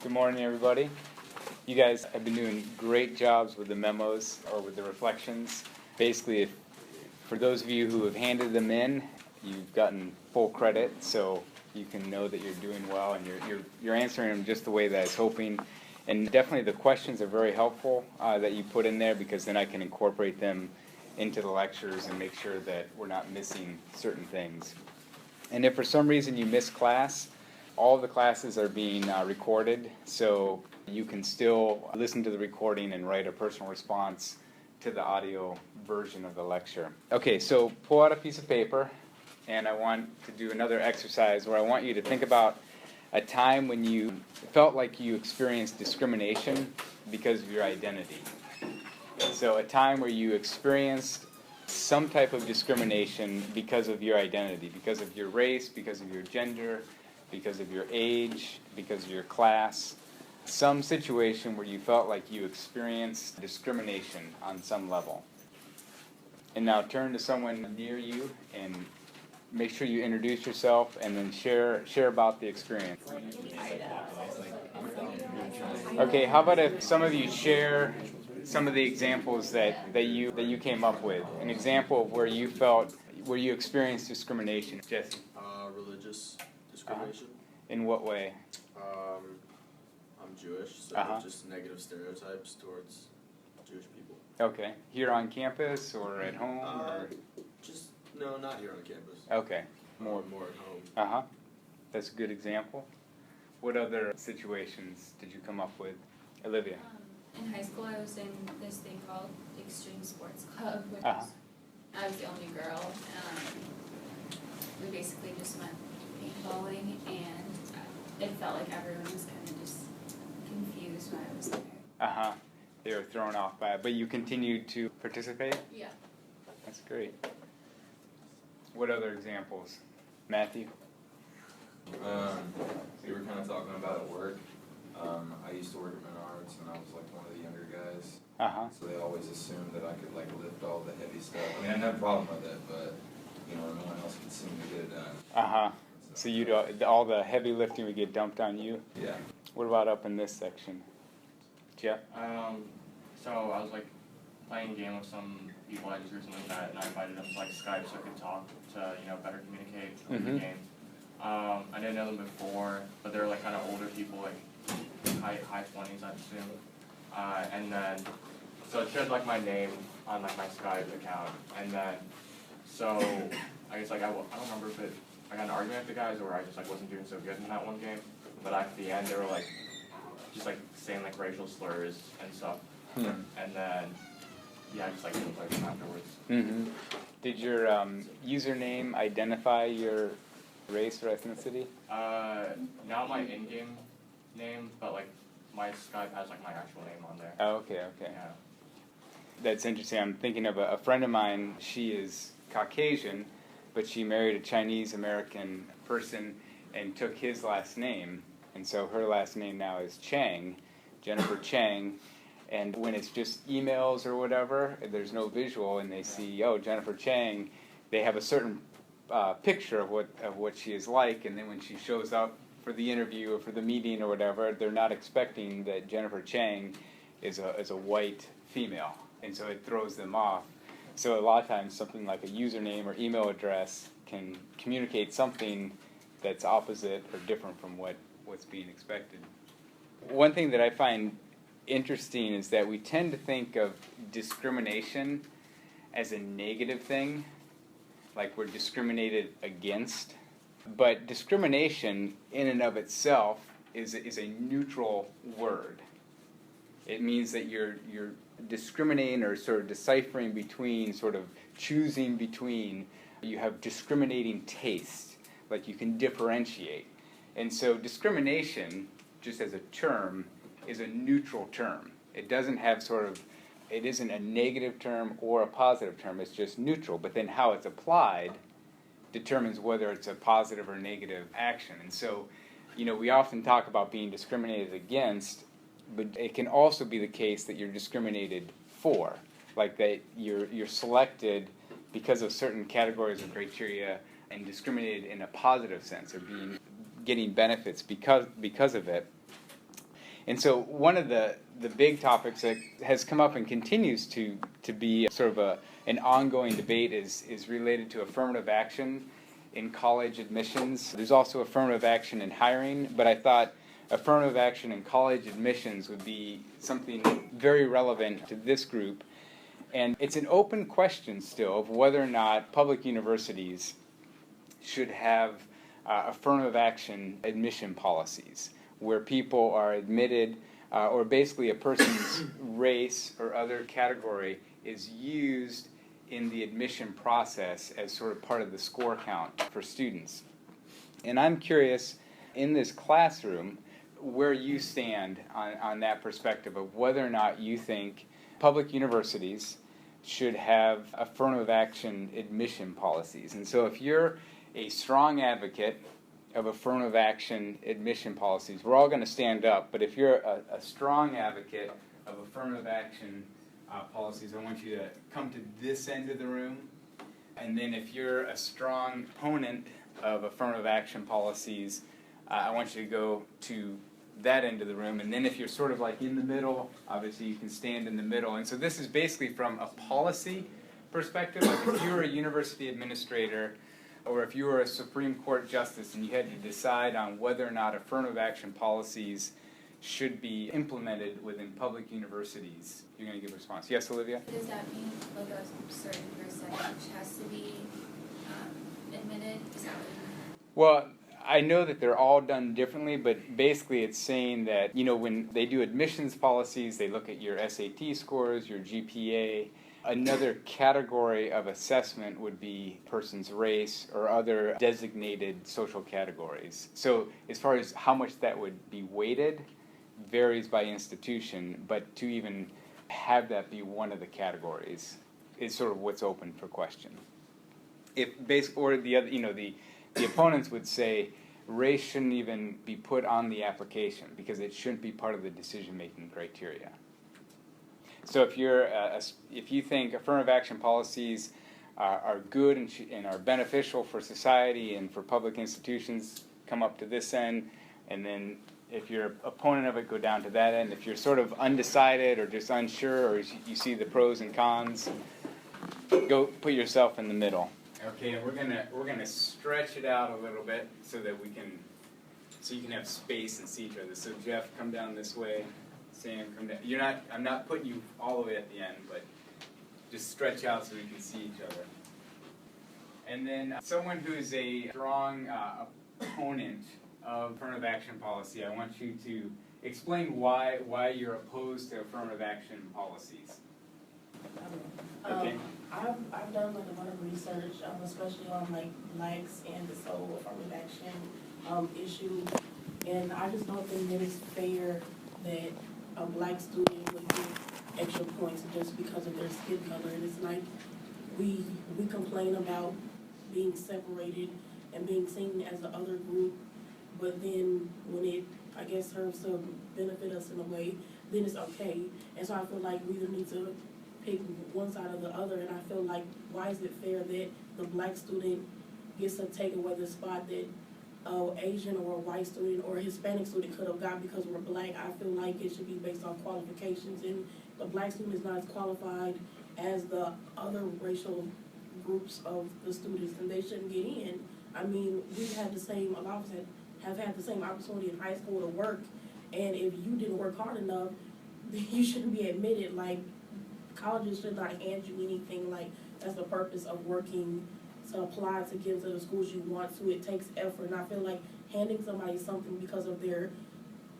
Good morning, everybody. You guys have been doing great jobs with the memos or with the reflections. Basically, for those of you who have handed them in, you've gotten full credit, so you can know that you're doing well and you're answering them just the way that I was hoping. And definitely the questions are very helpful that you put in there, because then I can incorporate them into the lectures and make sure that we're not missing certain things. And if for some reason you miss class, all of the classes are being recorded, so you can still listen to the recording and write a personal response to the audio version of the lecture. Okay, so pull out a piece of paper, and I want to do another exercise where I want you to think about a time when you felt like you experienced discrimination because of your identity. So a time where you experienced some type of discrimination because of your identity, because of your race, because of your gender, because of your age, because of your class, some situation where you felt like you experienced discrimination on some level. And now turn to someone near you and make sure you introduce yourself and then share about the experience. Okay, how about if some of you share some of the examples that you came up with? An example of where you experienced discrimination. Jesse? Religious discrimination. In what way? I'm Jewish, so just negative stereotypes towards Jewish people. Okay. Here on campus or at home? No, not here on campus. Okay. More at home. That's a good example. What other situations did you come up with? Olivia? In high school, I was in this thing called Extreme Sports Club, which Uh-huh. I was the only girl. We basically just went paintballing, and it felt like everyone was kind of just confused when I was there. They were thrown off by it, but you continued to participate? Yeah. That's great. What other examples? Matthew? We were kind of talking about at work. I used to work at Menards, and I was like one of the younger guys. So they always assumed that I could like lift all the heavy stuff. I mean, I didn't have a problem with it, but no one else could seem to get it done. So you all the heavy lifting would get dumped on you? Yeah. What about up in this section? Jeff? So I was like playing a game with some people I just recently met, and I invited them to like Skype so I could talk to better communicate over the game. I didn't know them before, but they were like kind of older people, like high 20s, I'd assume. And then so it showed like my name on like my Skype account, and then so I guess like I don't remember if I got an argument with the guys or I just like wasn't doing so good in that one game. But at the end they were like just like saying like racial slurs and stuff. And then I just like didn't play them afterwards. Did your username identify your race or ethnicity? Not my in-game name, but like my Skype has like my actual name on there. Oh, okay. Yeah. That's interesting. I'm thinking of a friend of mine. She is Caucasian, but she married a Chinese American person and took his last name. And so her last name now is Chang, Jennifer Chang. And when it's just emails or whatever, there's no visual, and they see, Jennifer Chang, they have a certain picture of what she is like, and then when she shows up for the interview or for the meeting or whatever, they're not expecting that Jennifer Chang is a white female, and so it throws them off. So a lot of times something like a username or email address can communicate something that's opposite or different from what's being expected. One thing that I find interesting is that we tend to think of discrimination as a negative thing, like we're discriminated against. But discrimination in and of itself is a neutral word. It means that you're discriminating or sort of deciphering between, sort of choosing between. You have discriminating taste, like you can differentiate. And so discrimination, just as a term, is a neutral term. It doesn't have it isn't a negative term or a positive term, it's just neutral. But then how it's applied determines whether it's a positive or negative action. And so, we often talk about being discriminated against, but it can also be the case that you're discriminated for, like that you're selected because of certain categories of criteria and discriminated in a positive sense, or getting benefits because of it. And so one of the big topics that has come up and continues to be sort of an ongoing debate is related to affirmative action in college admissions. There's also affirmative action in hiring, but I thought affirmative action in college admissions would be something very relevant to this group. And it's an open question still of whether or not public universities should have affirmative action admission policies where people are admitted or basically a person's race or other category is used in the admission process as sort of part of the score count for students. And I'm curious, in this classroom, where you stand on that perspective of whether or not you think public universities should have affirmative action admission policies. And so if you're a strong advocate of affirmative action admission policies, we're all going to stand up, but if you're a strong advocate of affirmative action policies, I want you to come to this end of the room. And then if you're a strong opponent of affirmative action policies, I want you to go to that end of the room. And then if you're sort of like in the middle, obviously you can stand in the middle. And so this is basically from a policy perspective. Like if you were a university administrator or if you were a Supreme Court justice and you had to decide on whether or not affirmative action policies should be implemented within public universities, you're going to give a response. Yes, Olivia? Does that mean like a certain percentage has to be admitted? Is that what you mean? Well, I know that they're all done differently, but basically it's saying that, you know, when they do admissions policies, they look at your SAT scores, your GPA. Another category of assessment would be person's race or other designated social categories. So as far as how much that would be weighted varies by institution, but to even have that be one of the categories is sort of what's open for question. If or the other, you know, the opponents would say race shouldn't even be put on the application because it shouldn't be part of the decision-making criteria. So if you think affirmative action policies are good and are beneficial for society and for public institutions, come up to this end, and then if you're an opponent of it, go down to that end. If you're sort of undecided or just unsure or you see the pros and cons, go put yourself in the middle. Okay, and we're gonna stretch it out a little bit so that you can have space and see each other. So Jeff, come down this way. Sam, come down. I'm not putting you all the way at the end, but just stretch out so we can see each other. And then someone who is a strong opponent of affirmative action policy, I want you to explain why you're opposed to affirmative action policies. Okay. I've done like a lot of research, especially on like blacks and this whole affirmative action issue, and I just don't think that it's fair that a black student would get extra points just because of their skin color. And it's like we complain about being separated and being seen as the other group, but then when it, I guess, serves to benefit us in a way, then it's okay. And so I feel like we either need to pick one side or the other, and I feel like, why is it fair that the black student gets to take away the spot that Asian or a white student or a Hispanic student could have got because we're black? I feel like it should be based on qualifications, and the black student is not as qualified as the other racial groups of the students, and they shouldn't get in. I mean, we've had the same, a lot of us have had the same opportunity in high school to work, and if you didn't work hard enough, then you shouldn't be admitted. Like, colleges should not hand you anything. Like, that's the purpose of working, to apply to get into the schools you want to. It takes effort, and I feel like handing somebody something because of their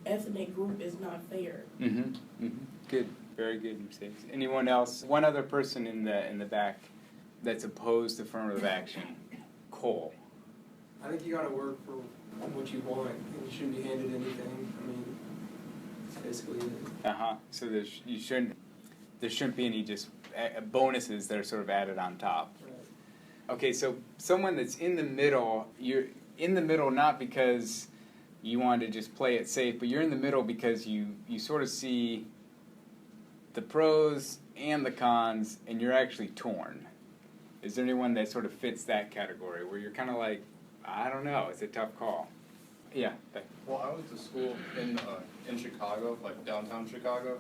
ethnic group is not fair. Mm-hmm. Mm-hmm. Good. Very good, Mercedes. Anyone else? One other person in the back that's opposed to affirmative action. Cole. I think you gotta work for what you want, and you shouldn't be handed anything. I mean, that's basically it. So there shouldn't be any just bonuses that are sort of added on top. Right. Okay, so someone that's in the middle, you're in the middle not because you want to just play it safe, but you're in the middle because you sort of see the pros and the cons, and you're actually torn. Is there anyone that sort of fits that category where you're kind of like, I don't know, it's a tough call? Yeah. Well, I went to school in Chicago, like downtown Chicago,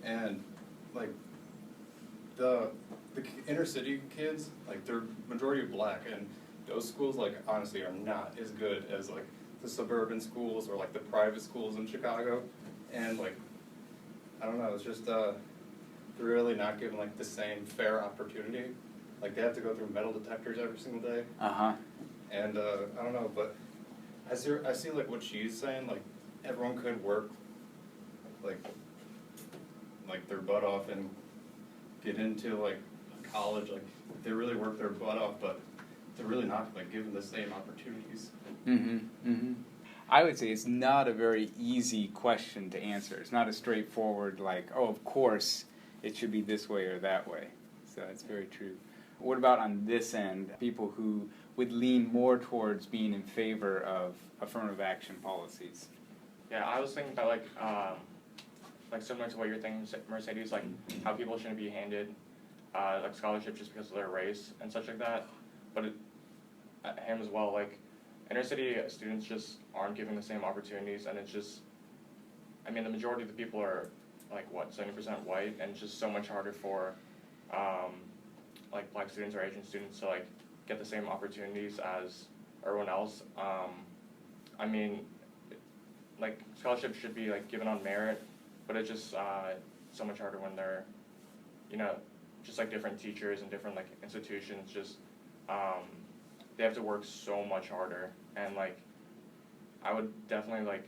and like the inner city kids, like they're majority black, and those schools like honestly are not as good as like the suburban schools or like the private schools in Chicago, and like I don't know, it's just they're really not given like the same fair opportunity. Like they have to go through metal detectors every single day. And I don't know, but I see like what she's saying, like everyone could work like their butt off and get into like college, like they really work their butt off, but they're really not like given the same opportunities. I would say it's not a very easy question to answer. It's not a straightforward like, oh, of course it should be this way or that way. So it's very true. What about on this end, people who would lean more towards being in favor of affirmative action policies? Yeah, I was thinking about like similar to what you're thinking, Mercedes, like how people shouldn't be handed like scholarships just because of their race and such like that. But him as well, like inner city students just aren't given the same opportunities, and it's just, I mean, the majority of the people are like 70% white, and it's just so much harder for like black students or Asian students to like get the same opportunities as everyone else. I mean, like scholarships should be like given on merit, but it's just so much harder when they're, just like different teachers and different like institutions just they have to work so much harder. And like I would definitely like,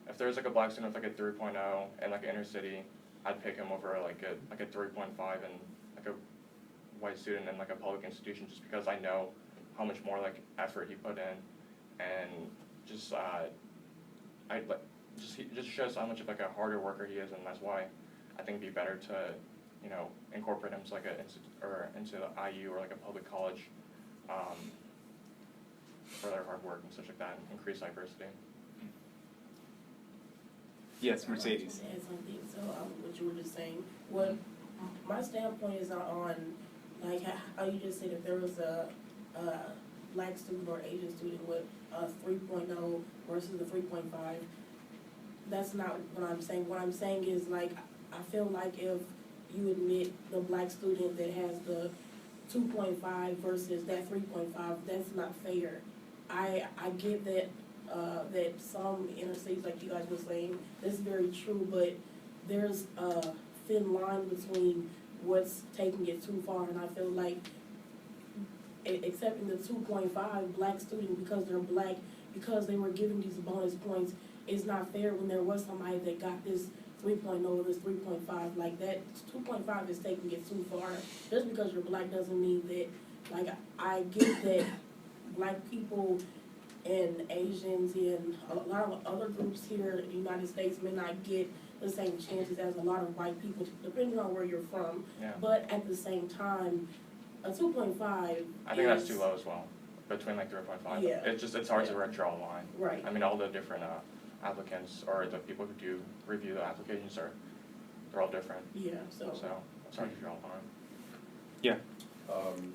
if there's like a black student with like a 3.0 and like inner city, I'd pick him over like a 3.5 and like a white student in like a public institution, just because I know how much more like effort he put in, and just he just shows how much of like a harder worker he is, and that's why I think it'd be better to incorporate him to like into the IU or like a public college for their hard work and such like that, and increase diversity. Yes, Mercedes. I'd like to add something. So what you were just saying, what my standpoint is on, like how you just said, if there was a black student or Asian student with a 3.0 versus a 3.5, that's not what I'm saying. What I'm saying is, like, I feel like if you admit the black student that has the 2.5 versus that 3.5, that's not fair. I get that that some inner cities, like you guys were saying, that's very true, but there's a thin line between what's taking it too far, and I feel like accepting the 2.5 black student because they're black, because they were given these bonus points, is not fair when there was somebody that got this 3.0 or this 3.5. Like that 2.5 is taking it too far. Just because you're black doesn't mean that, like, I get that black people and Asians and a lot of other groups here in the United States may not get the same chances as a lot of white people, depending on where you're from. Yeah. But at the same time, a 2.5 I think that's too low as well. Between like 3.5. Yeah. It's hard to draw a line. Right. I mean, all the different applicants or the people who do review the applications they're all different. Yeah. So it's hard to draw a line. Yeah.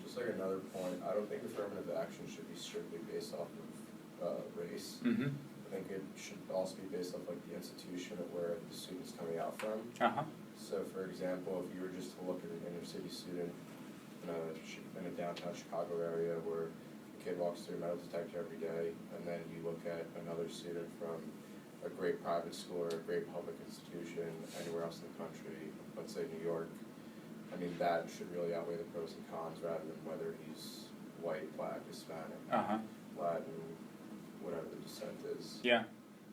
Just like another point, I don't think affirmative action should be strictly based off of race. Mm-hmm. I think it should also be based off like the institution of where the student's coming out from. So for example, if you were just to look at an inner city student in a downtown Chicago area where the kid walks through a metal detector every day, and then you look at another student from a great private school or a great public institution anywhere else in the country, let's say New York, I mean, that should really outweigh the pros and cons rather than whether he's white, black, Hispanic, Latin, whatever the descent is. Yeah.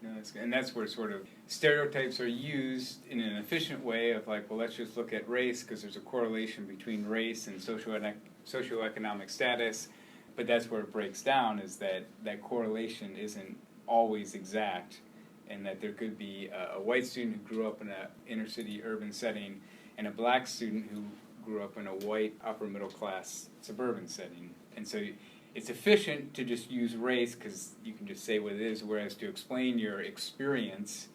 No, and that's where sort of stereotypes are used in an efficient way of like, well, let's just look at race because there's a correlation between race and socioeconomic status. But that's where it breaks down, is that that correlation isn't always exact, and that there could be a white student who grew up in an inner city urban setting and a black student who grew up in a white upper middle class suburban setting. And so it's efficient to just use race because you can just say what it is, whereas to explain your experience,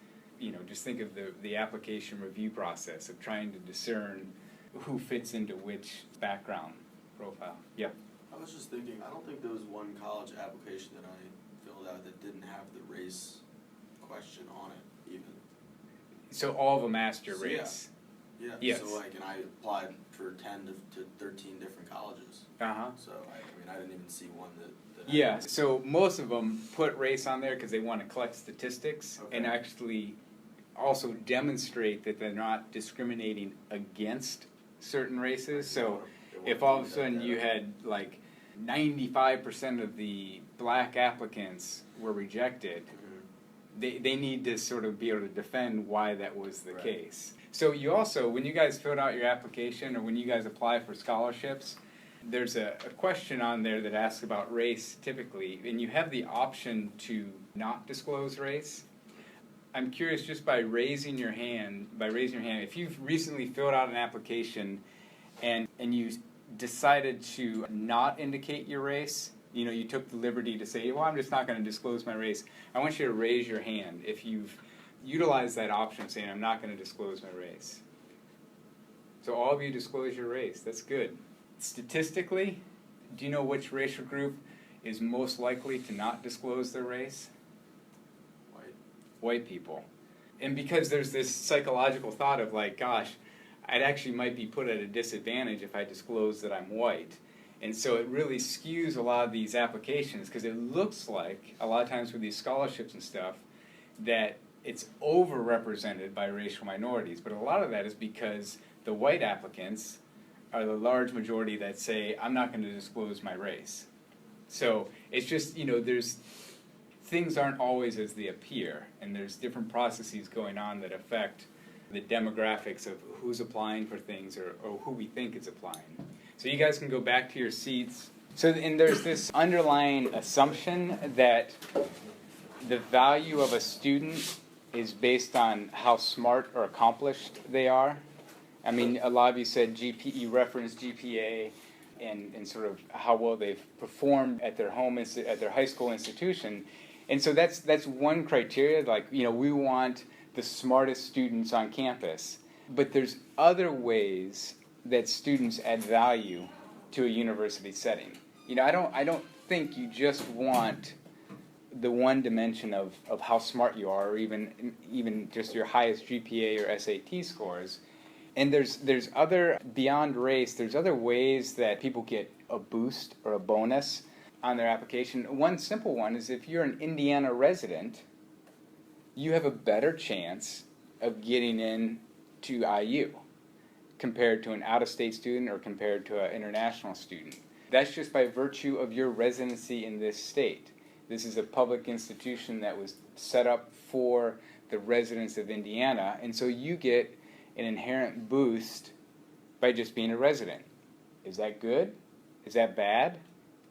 just think of the application review process of trying to discern who fits into which background profile. Yeah. I was just thinking, I don't think there was one college application that I filled out that didn't have the race question on it even. So all of them asked your So, race? Yeah, Yes. so like, and I applied for 10 to 13 different colleges. Uh-huh. So I mean, I didn't even see one that Yeah, so most of them put race on there because they want to collect statistics and Okay. actually also demonstrate that they're not discriminating against certain races. So if all of a sudden you had like 95% of the black applicants were rejected, they need to sort of be able to defend why that was the case. So you also, when you guys filled out your application or when you guys apply for scholarships, there's a question on there that asks about race typically, and you have the option to not disclose race. I'm curious, just by raising your hand, if you've recently filled out an application and you decided to not indicate your race, you took the liberty to say, well, I'm just not going to disclose my race. I want you to raise your hand if you've utilized that option saying, I'm not going to disclose my race. So all of you disclose your race. That's good. Statistically, do you know which racial group is most likely to not disclose their race? White people. And because there's this psychological thought of like, gosh, I'd actually might be put at a disadvantage if I disclose that I'm white. And so it really skews a lot of these applications because it looks like, a lot of times with these scholarships and stuff, that it's overrepresented by racial minorities. But a lot of that is because the white applicants are the large majority that say, I'm not going to disclose my race. So it's just, there's things aren't always as they appear, and there's different processes going on that affect the demographics of who's applying for things or who we think is applying. So you guys can go back to your seats. So, and there's this underlying assumption that the value of a student is based on how smart or accomplished they are. I mean, a lot of you said you referenced GPA and sort of how well they've performed at their at their high school institution. And so that's one criteria, like, we want the smartest students on campus. But there's other ways that students add value to a university setting. I don't think you just want the one dimension of how smart you are, or even just your highest GPA or SAT scores. And there's other, beyond race, there's other ways that people get a boost or a bonus on their application. One simple one is if you're an Indiana resident, you have a better chance of getting in to IU compared to an out-of-state student or compared to an international student. That's just by virtue of your residency in this state. This is a public institution that was set up for the residents of Indiana, and so you get an inherent boost by just being a resident. Is that good? Is that bad?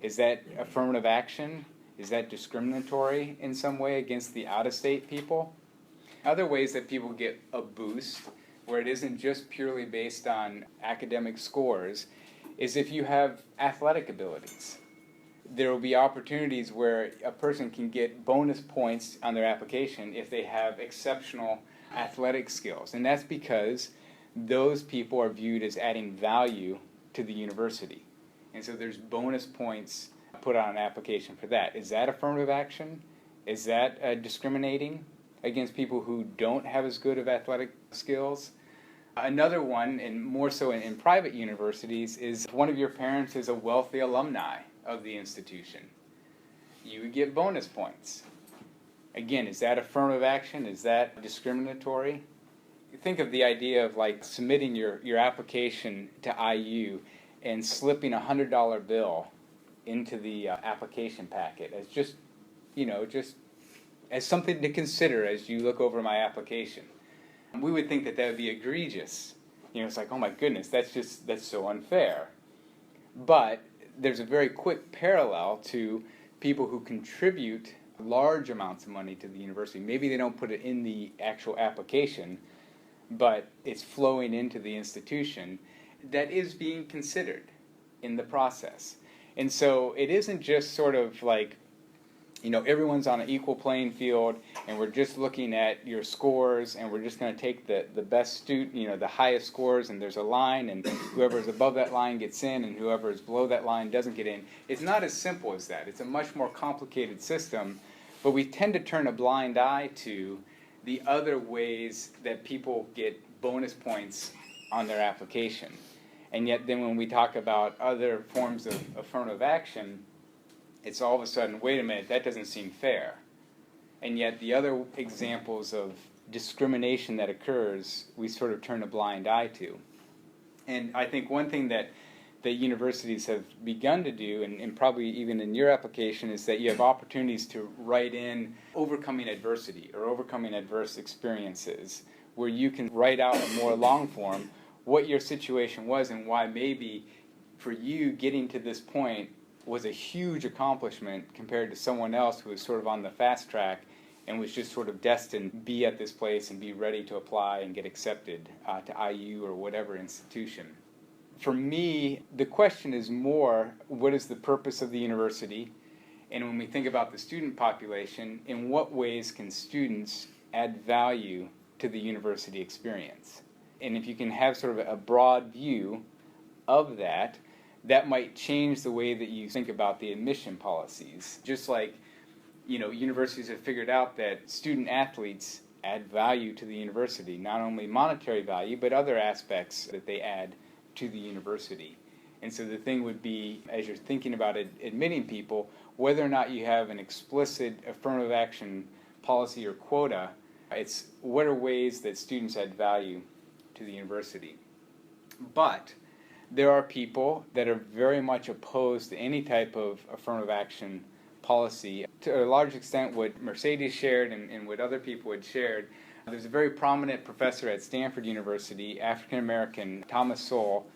Is that affirmative action? Is that discriminatory in some way against the out-of-state people? Other ways that people get a boost, where it isn't just purely based on academic scores, is if you have athletic abilities. There will be opportunities where a person can get bonus points on their application if they have exceptional athletic skills. And that's because those people are viewed as adding value to the university. And so there's bonus points put on an application for that. Is that affirmative action? Is that discriminating against people who don't have as good of athletic skills? Another one, and more so in private universities, is if one of your parents is a wealthy alumni of the institution. You would get bonus points. Again, is that affirmative action? Is that discriminatory? Think of the idea of like submitting your application to IU and slipping a $100 bill into the application packet as just as something to consider as you look over my application. We would think that would be egregious. It's like, oh my goodness, that's so unfair. But there's a very quick parallel to people who contribute large amounts of money to the university. Maybe they don't put it in the actual application, but it's flowing into the institution. That is being considered in the process. And so it isn't just sort of like, everyone's on an equal playing field and we're just looking at your scores and we're just going to take the best student, the highest scores, and there's a line and whoever is above that line gets in and whoever is below that line doesn't get in. It's not as simple as that. It's a much more complicated system but we tend to turn a blind eye to the other ways that people get bonus points on their application. And yet then when we talk about other forms of affirmative action, it's all of a sudden, wait a minute, that doesn't seem fair. And yet the other examples of discrimination that occurs, we sort of turn a blind eye to. And I think one thing that universities have begun to do, and probably even in your application, is that you have opportunities to write in overcoming adversity or overcoming adverse experiences, where you can write out a more long form what your situation was and why maybe for you getting to this point was a huge accomplishment compared to someone else who was sort of on the fast track and was just sort of destined to be at this place and be ready to apply and get accepted to IU or whatever institution. For me, the question is more, what is the purpose of the university? And when we think about the student population, in what ways can students add value to the university experience? And if you can have sort of a broad view of that, that might change the way that you think about the admission policies. Just like, universities have figured out that student athletes add value to the university, not only monetary value, but other aspects that they add to the university. And so the thing would be, as you're thinking about admitting people, whether or not you have an explicit affirmative action policy or quota, it's what are ways that students add value to the university. But there are people that are very much opposed to any type of affirmative action policy. To a large extent, what Mercedes shared and what other people had shared, there's a very prominent professor at Stanford University, African-American, Thomas Sowell,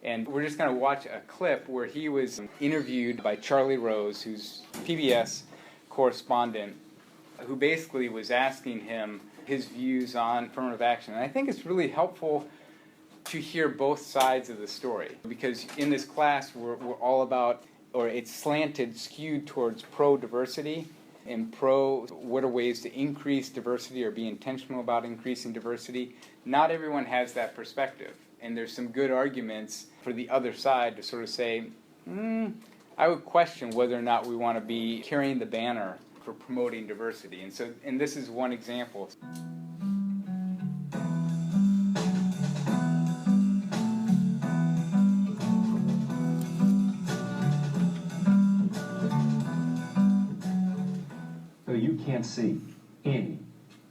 and we're just going to watch a clip where he was interviewed by Charlie Rose, who's PBS correspondent, who basically was asking him his views on affirmative action. And I think it's really helpful to hear both sides of the story, because in this class we're all about, or it's slanted, skewed towards pro-diversity and what are ways to increase diversity or be intentional about increasing diversity. Not everyone has that perspective, and there's some good arguments for the other side to sort of say, I would question whether or not we want to be carrying the banner for promoting diversity. And this is one example. So you can't see any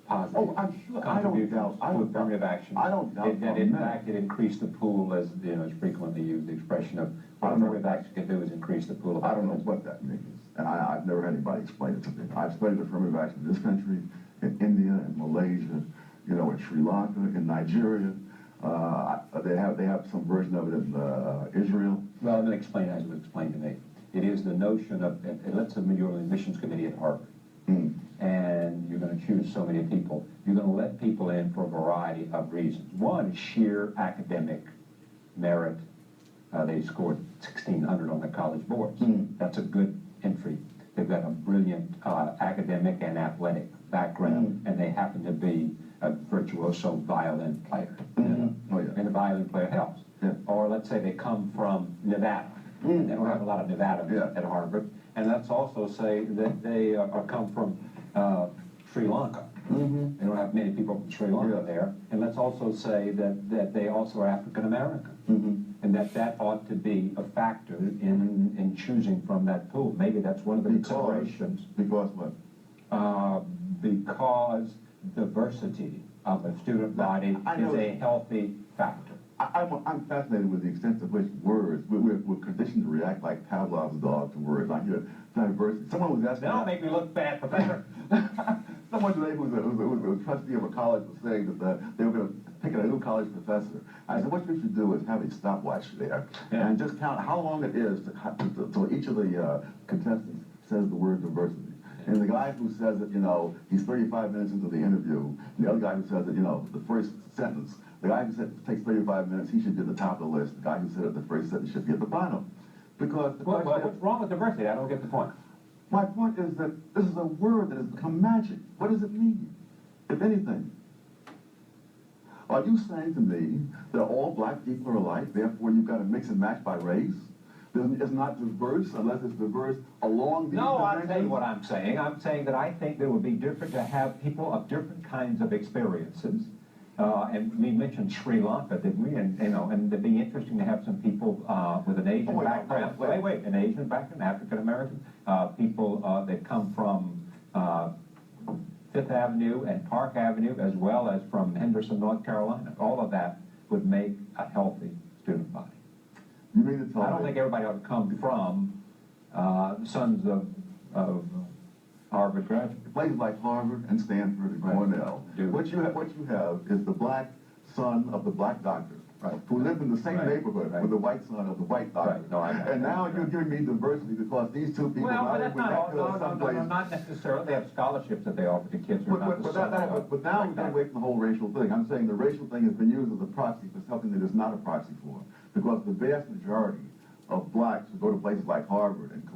positive contribution to affirmative action. I don't doubt that in fact it increased the pool, as is frequently used. The expression of what affirmative action can do is increase the pool of I don't know what that means, and I've never had anybody explain it to me. I've studied affirmative action in this country, in India, in Malaysia, in Sri Lanka, in Nigeria. They have some version of it in Israel. Well, let me explain as it was explained to me. It is the notion of, let's say you're on the admissions committee at Harvard, and you're going to choose so many people. You're going to let people in for a variety of reasons. One is sheer academic merit. They scored 1,600 on the college boards. That's a good entry. They've got a brilliant academic and athletic background, and they happen to be a virtuoso violin player. And a violin player helps. Yeah. Or let's say they come from Nevada. They don't have a lot of Nevada at Harvard. And let's also say that they come from Sri Lanka. They don't have many people from Sri Lanka there. And let's also say that they also are African American. And that ought to be a factor in choosing from that pool. Maybe that's one of the considerations. Because what? Because diversity of a student body is a healthy factor. I'm fascinated with the extent to which words, we're conditioned to react like Pavlov's dog to words. I hear diversity. Someone was asking. Don't make me look bad, Professor. Someone today who was a trustee of a college was saying that they were going to pick a new college professor. I said, what you should do is have a stopwatch there and just count how long it is till each of the contestants says the word diversity. And the guy who says it, he's 35 minutes into the interview, and the other guy who says it, the first sentence, the guy who said it takes 35 minutes, he should be at the top of the list. The guy who said it the first sentence should be at the bottom. Because what's wrong with diversity? I don't get the point. My point is that this is a word that has become magic. What does it mean, if anything? Are you saying to me that all black people are alike, therefore you've got to mix and match by race? It's not diverse unless it's diverse along these No, I'll tell you dimensions? what I'm saying. I'm saying that I think there would be different to have people of different kinds of experiences. And we mentioned Sri Lanka, didn't we? And it'd be interesting to have some people with an Asian background. Wait, an Asian background, African American, people that come from Fifth Avenue and Park Avenue, as well as from Henderson, North Carolina. All of that would make a healthy student body. You mean to tell I don't me- think everybody ought to come from sons of Harvard graduates. Places like Harvard and Stanford and Cornell, what you have is the black son of the black doctor, who lived in the same neighborhood with the white son of the white doctor. No, and now you're giving me diversity because these two people Well, but that's not all. someplace. No, not necessarily. They have scholarships that they offer to kids who are not the son of But now we get away from the whole racial thing. I'm saying the racial thing has been used as a proxy for something that is not a proxy for. Because the vast majority of blacks who go to places like Harvard and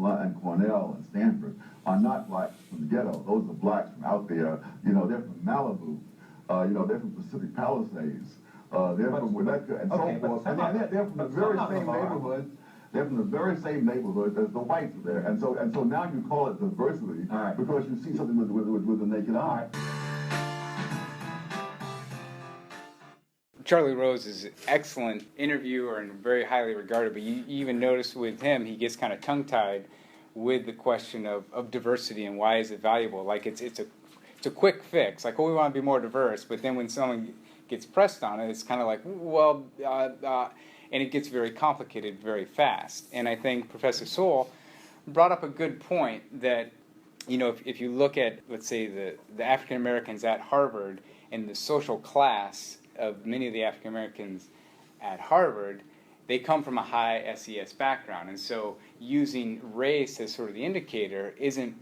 Cornell and Stanford are not blacks from the ghetto. Those are blacks from out there. They're from Malibu. They're from Pacific Palisades. They're from Winnetka and so forth. And they're from the very same neighborhood. They're from the very same neighborhood as the whites are there. And so now you call it diversity because you see something with the naked eye. Charlie Rose is an excellent interviewer and very highly regarded, but you even notice with him, he gets kind of tongue-tied with the question of diversity and why is it valuable. Like it's a quick fix, like, oh, we want to be more diverse, but then when someone gets pressed on it, it's kind of like, well, and it gets very complicated very fast. And I think Professor Sewell brought up a good point that, if you look at, let's say, the African Americans at Harvard and the social class of many of the African Americans at Harvard, they come from a high SES background, and so using race as sort of the indicator isn't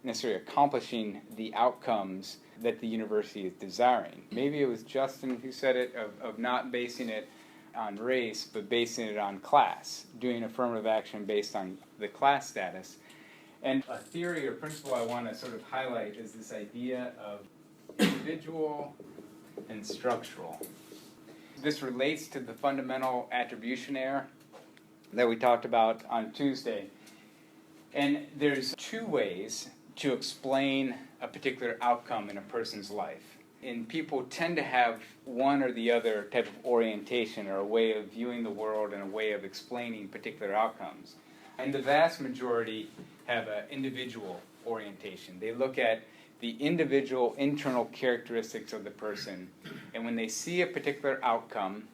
necessarily accomplishing the outcomes that the university is desiring. Maybe it was Justin who said it, of not basing it on race, but basing it on class, doing affirmative action based on the class status. And a theory or principle I want to sort of highlight is this idea of individual and structural. This relates to the fundamental attribution error that we talked about on Tuesday. And there's two ways to explain a particular outcome in a person's life. And people tend to have one or the other type of orientation or a way of viewing the world and a way of explaining particular outcomes. And the vast majority have an individual orientation. They look at the individual internal characteristics of the person, and when they see a particular outcome,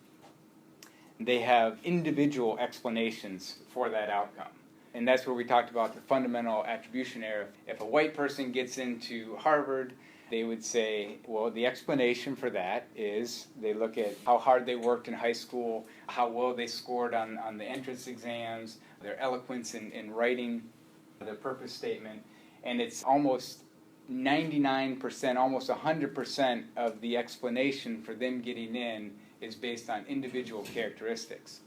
they have individual explanations for that outcome. And that's where we talked about the fundamental attribution error. If a white person gets into Harvard, they would say, well, the explanation for that is they look at how hard they worked in high school, how well they scored on the entrance exams, their eloquence in writing, their purpose statement, and it's almost 99%, almost 100% of the explanation for them getting in is based on individual characteristics.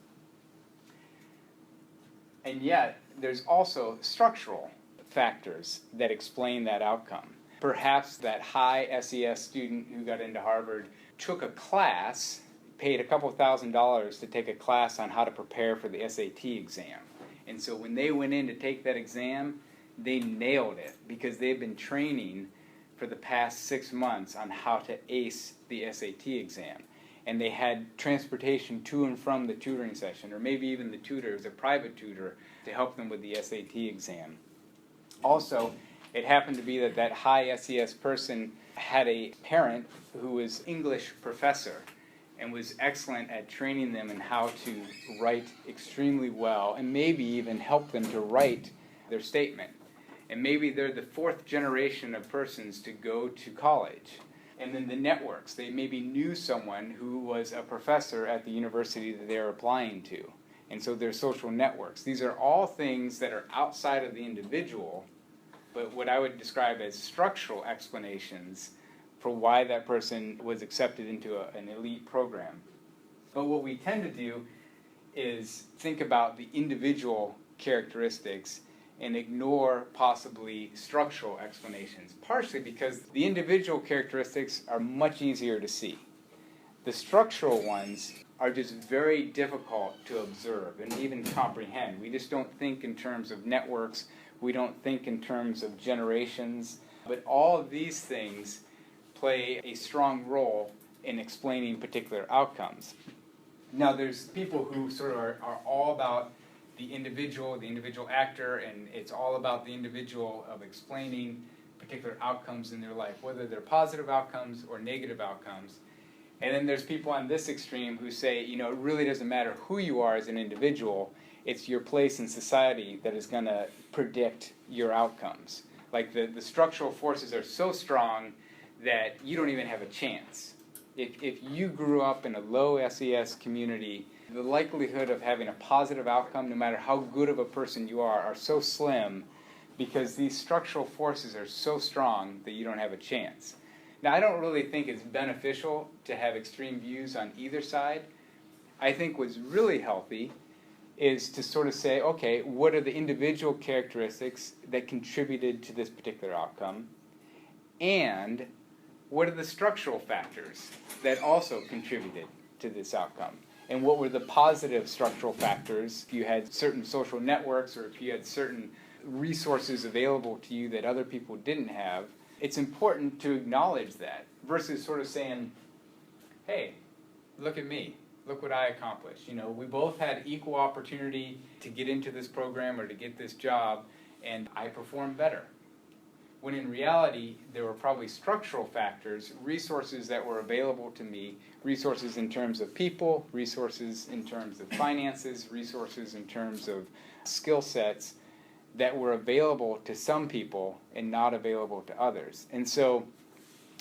And yet, there's also structural factors that explain that outcome. Perhaps that high SES student who got into Harvard took a class, paid a couple $1,000s to take a class on how to prepare for the SAT exam. And so when they went in to take that exam, they nailed it because they've been training for the past 6 months on how to ace the SAT exam. And they had transportation to and from the tutoring session, or maybe even the tutor was a private tutor to help them with the SAT exam. Also, it happened to be that high SES person had a parent who was English professor and was excellent at training them in how to write extremely well and maybe even help them to write their statement. And maybe they're the 4th generation of persons to go to college. And then the networks, they maybe knew someone who was a professor at the university that they're applying to. And so they're social networks. These are all things that are outside of the individual, but what I would describe as structural explanations for why that person was accepted into an elite program. But what we tend to do is think about the individual characteristics and ignore possibly structural explanations, partially because the individual characteristics are much easier to see. The structural ones are just very difficult to observe and even comprehend. We just don't think in terms of networks. We don't think in terms of generations. But all of these things play a strong role in explaining particular outcomes. Now, there's people who sort of are all about the individual actor, and it's all about the individual of explaining particular outcomes in their life, whether they're positive outcomes or negative outcomes. And then there's people on this extreme who say, it really doesn't matter who you are as an individual, it's your place in society that is going to predict your outcomes. Like the structural forces are so strong that you don't even have a chance. If you grew up in a low SES community, the likelihood of having a positive outcome, no matter how good of a person you are so slim because these structural forces are so strong that you don't have a chance. Now, I don't really think it's beneficial to have extreme views on either side. I think what's really healthy is to sort of say, okay, what are the individual characteristics that contributed to this particular outcome? And what are the structural factors that also contributed to this outcome? And what were the positive structural factors if you had certain social networks or if you had certain resources available to you that other people didn't have? It's important to acknowledge that versus sort of saying, hey, look at me. Look what I accomplished. We both had equal opportunity to get into this program or to get this job, and I performed better. When in reality, there were probably structural factors, resources that were available to me, resources in terms of people, resources in terms of finances, resources in terms of skill sets that were available to some people and not available to others. And so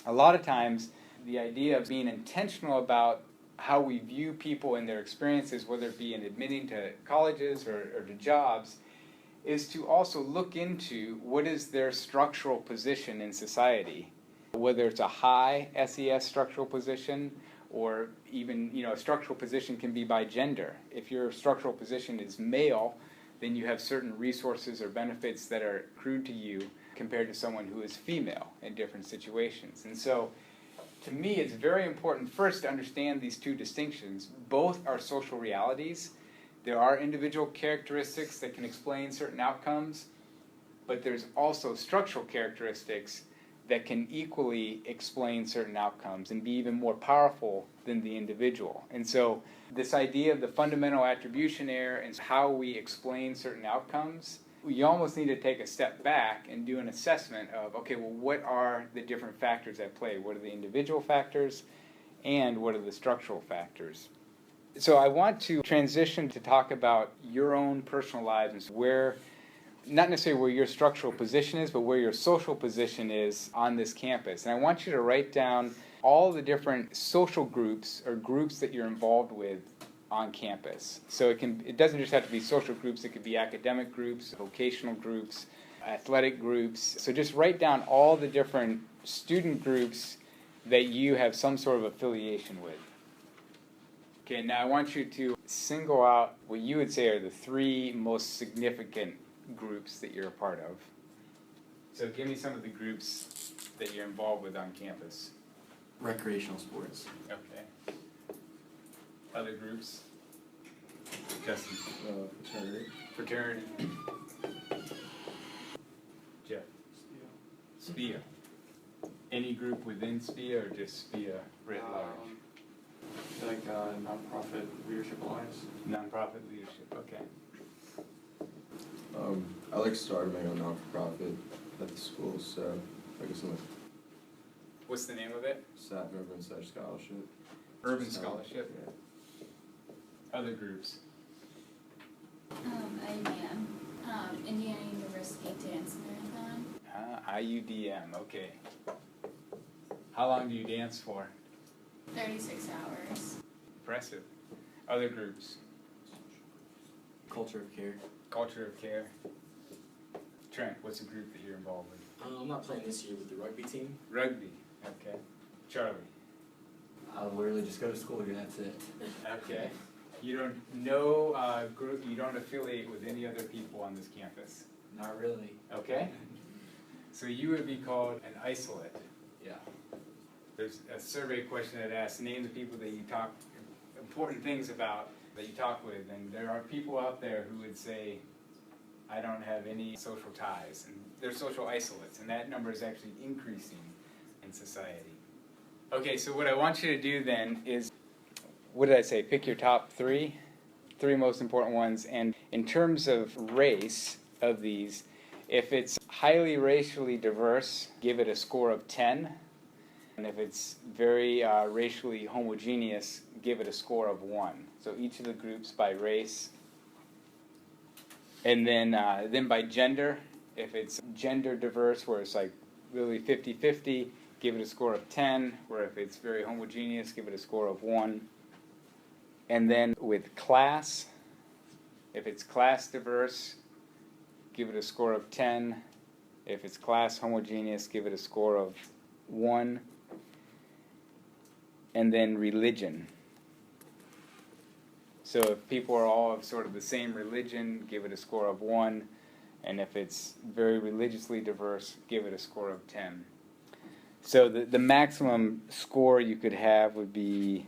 a lot of times the idea of being intentional about how we view people and their experiences, whether it be in admitting to colleges or to jobs, is to also look into what is their structural position in society, whether it's a high SES structural position or even, a structural position can be by gender. If your structural position is male, then you have certain resources or benefits that are accrued to you compared to someone who is female in different situations. And so, to me, it's very important first to understand these two distinctions. Both are social realities. There are individual characteristics that can explain certain outcomes, but there's also structural characteristics that can equally explain certain outcomes and be even more powerful than the individual. And so this idea of the fundamental attribution error and how we explain certain outcomes, you almost need to take a step back and do an assessment of, okay, well, what are the different factors at play? What are the individual factors and what are the structural factors? So I want to transition to talk about your own personal lives and where, not necessarily where your structural position is, but where your social position is on this campus. And I want you to write down all the different social groups or groups that you're involved with on campus. So it doesn't just have to be social groups, it could be academic groups, vocational groups, athletic groups. So just write down all the different student groups that you have some sort of affiliation with. Okay, now I want you to single out what you would say are the three most significant groups that you're a part of. So give me some of the groups that you're involved with on campus. Recreational sports. Okay. Other groups? Justin? Fraternity. Fraternity. Jeff? SPIA. Any group within SPIA or just SPIA writ large? Like Nonprofit Leadership Alliance. Nonprofit leadership, okay. I like starting my own non-for-profit at the school, so I guess I'm like What's the name of it? Satin Urban Sedge Scholarship. Urban Scholarship? Yeah. Other groups? IUDM, Indiana University Dance Marathon. IUDM, okay. How long do you dance for? 36 hours. Impressive. Other groups? Culture of care. Culture of care. Trent, what's the group that you're involved with? I'm not playing this year with the rugby team. Rugby, okay. Charlie? I'll literally just go to school and that's it. Okay. You don't know group, you don't affiliate with any other people on this campus? Not really. Okay. So you would be called an isolate. Yeah. There's a survey question that asks, name the people that you talk important things about that you talk with, and there are people out there who would say, I don't have any social ties, and they're social isolates, and that number is actually increasing in society. Okay, so what I want you to do then is, what did I say, pick your top three most important ones, and in terms of race of these, if it's highly racially diverse, give it a score of 10, and if it's very racially homogeneous, give it a score of 1. So each of the groups by race. And then by gender, if it's gender diverse, where it's like really 50-50, give it a score of 10, where if it's very homogeneous, give it a score of 1. And then with class, if it's class diverse, give it a score of 10. If it's class homogeneous, give it a score of 1. And then religion. So if people are all of sort of the same religion, give it a score of 1. And if it's very religiously diverse, give it a score of 10. So the maximum score you could have would be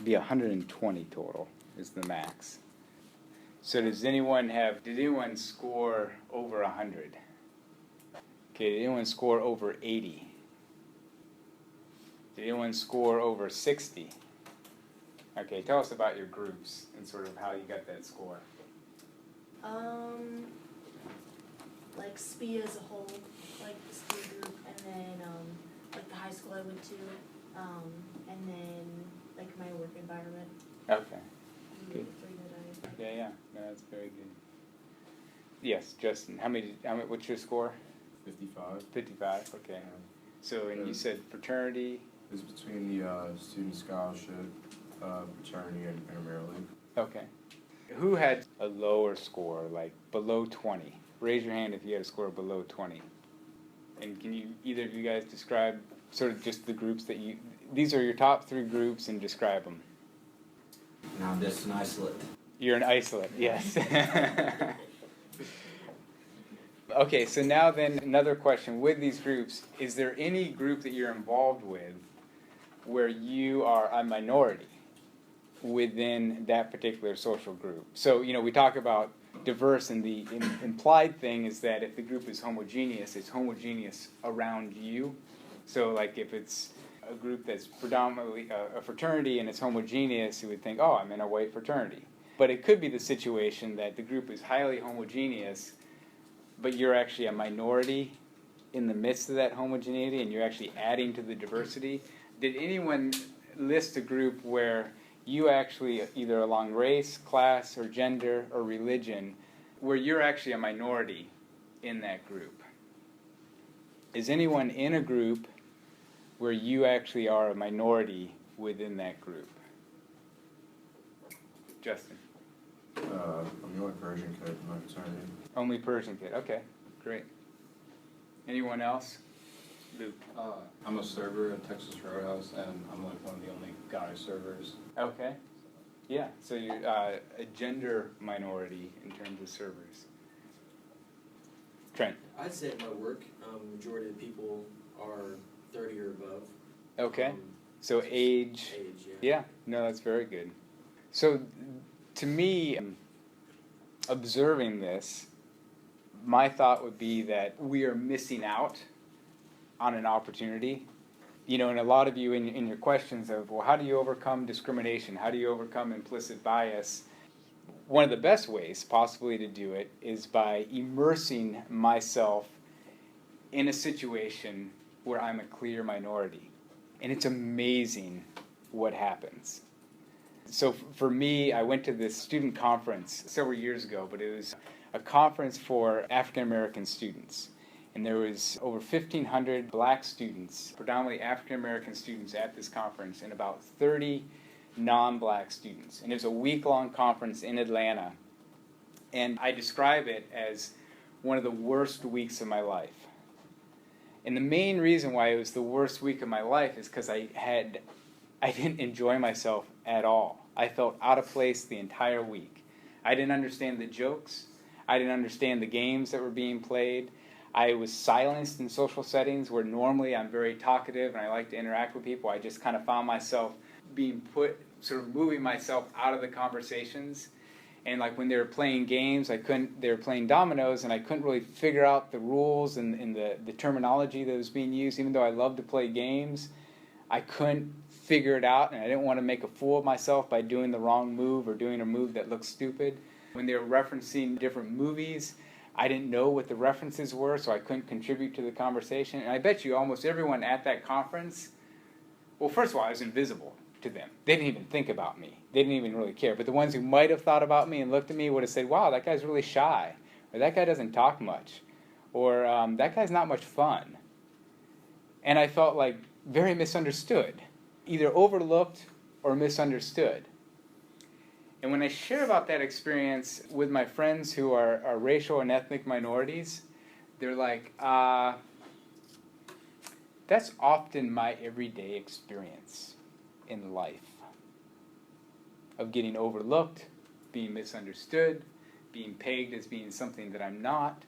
120 total is the max. So did anyone score over 100? Okay, did anyone score over 80? Did anyone score over 60? Okay, tell us about your groups and sort of how you got that score. Like SPIA as a whole, like the SPIA group, and then like the high school I went to, and then like my work environment. Okay. Good. Yeah, no, that's very good. Yes, Justin, what's your score? 55. 55, okay. So, and you said fraternity? It was between the student scholarship, fraternity, and intramural league. Okay. Who had a lower score, like below 20? Raise your hand if you had a score below 20. And can you, either of you guys describe sort of just the groups that these are your top 3 groups, and describe them. Now I'm just an isolate. You're an isolate, yes. Okay, so now then another question. With these groups, is there any group that you're involved with where you are a minority within that particular social group? So, we talk about diverse, and the implied thing is that if the group is homogeneous, it's homogeneous around you. So, like if it's a group that's predominantly a fraternity and it's homogeneous, you would think, oh, I'm in a white fraternity. But it could be the situation that the group is highly homogeneous, but you're actually a minority in the midst of that homogeneity, and you're actually adding to the diversity. Did anyone list a group where you actually, either along race, class, or gender, or religion, where you're actually a minority in that group? Is anyone in a group where you actually are a minority within that group? Justin? I'm the only Persian kid in my fraternity. Only Persian kid, okay, great. Anyone else? Luke? I'm a server at Texas Roadhouse, and I'm like one of the only guy servers. Okay. Yeah, so you're a gender minority in terms of servers. Trent? I'd say at my work, majority of the people are 30 or above. Okay. So age. Age, yeah. Yeah, no, that's very good. So to me, observing this, my thought would be that we are missing out on an opportunity. And a lot of you in your questions of, well, how do you overcome discrimination? How do you overcome implicit bias? One of the best ways possibly to do it is by immersing myself in a situation where I'm a clear minority. And it's amazing what happens. So for me, I went to this student conference several years ago, but it was a conference for African American students. And there was over 1,500 black students, predominantly African American students at this conference, and about 30 non-black students. And it was a week-long conference in Atlanta. And I describe it as one of the worst weeks of my life. And the main reason why it was the worst week of my life is because I didn't enjoy myself at all. I felt out of place the entire week. I didn't understand the jokes. I didn't understand the games that were being played. I was silenced in social settings where normally I'm very talkative and I like to interact with people. I just kind of found myself being put sort of moving myself out of the conversations. And like when they were playing games, they were playing dominoes, and I couldn't really figure out the rules and the terminology that was being used. Even though I love to play games, I couldn't figure it out, and I didn't want to make a fool of myself by doing the wrong move or doing a move that looked stupid. When they were referencing different movies, I didn't know what the references were, so I couldn't contribute to the conversation. And I bet you almost everyone at that conference, well, first of all, I was invisible to them. They didn't even think about me. They didn't even really care. But the ones who might have thought about me and looked at me would have said, wow, that guy's really shy, or that guy doesn't talk much, or that guy's not much fun. And I felt like very misunderstood, either overlooked or misunderstood. And when I share about that experience with my friends who are racial and ethnic minorities, they're like, that's often my everyday experience in life, of getting overlooked, being misunderstood, being pegged as being something that I'm not,